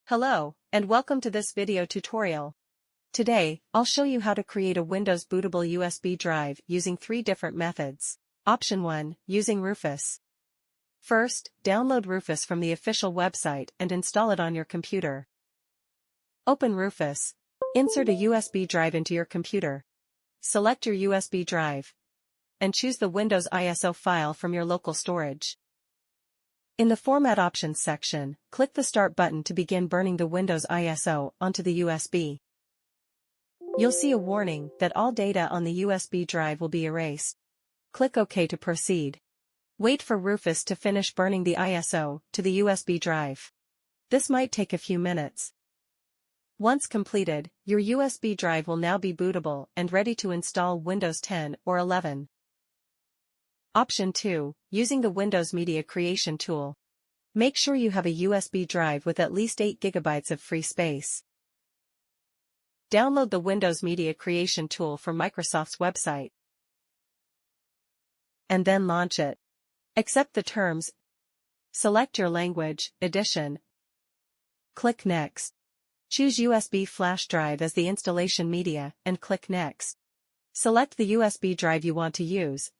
Hello, and welcome to this video tutorial. Today, I'll show you how to create a Windows bootable USB drive using 3 different methods. Option 1, using Rufus. First, download Rufus from the official website and install it on your computer. Open Rufus. Insert a USB drive into your computer. Select your USB drive. And choose the Windows ISO file from your local storage. In the Format Options section, click the Start button to begin burning the Windows ISO onto the USB. You'll see a warning that all data on the USB drive will be erased. Click OK to proceed. Wait for Rufus to finish burning the ISO to the USB drive. This might take a few minutes. Once completed, your USB drive will now be bootable and ready to install Windows 10 or 11. Option 2, using the Windows Media Creation tool. Make sure you have a USB drive with at least 8 GB of free space. Download the Windows Media Creation tool from Microsoft's website. And then launch it. Accept the terms. Select your language, edition. Click Next. Choose USB flash drive as the installation media and click Next. Select the USB drive you want to use.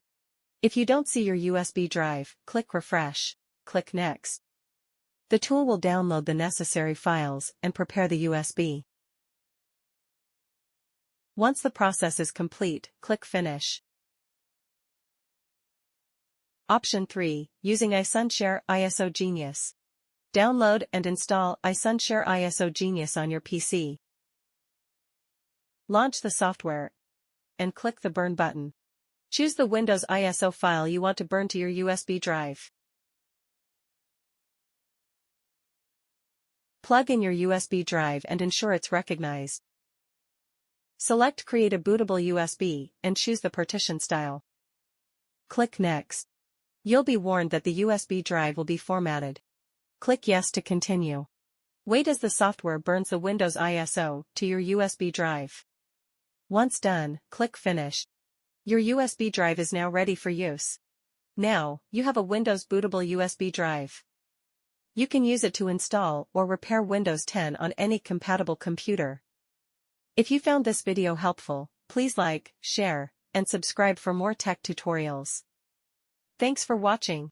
If you don't see your USB drive, click Refresh, click Next. The tool will download the necessary files and prepare the USB. Once the process is complete, click Finish. Option 3, using iSunshare ISO Genius. Download and install iSunshare ISO Genius on your PC. Launch the software and click the Burn button. Choose the Windows ISO file you want to burn to your USB drive. Plug in your USB drive and ensure it's recognized. Select Create a bootable USB and choose the partition style. Click Next. You'll be warned that the USB drive will be formatted. Click Yes to continue. Wait as the software burns the Windows ISO to your USB drive. Once done, click Finish. Your USB drive is now ready for use. Now, you have a Windows bootable USB drive. You can use it to install or repair Windows 10 on any compatible computer. If you found this video helpful, please like, share, and subscribe for more tech tutorials. Thanks for watching.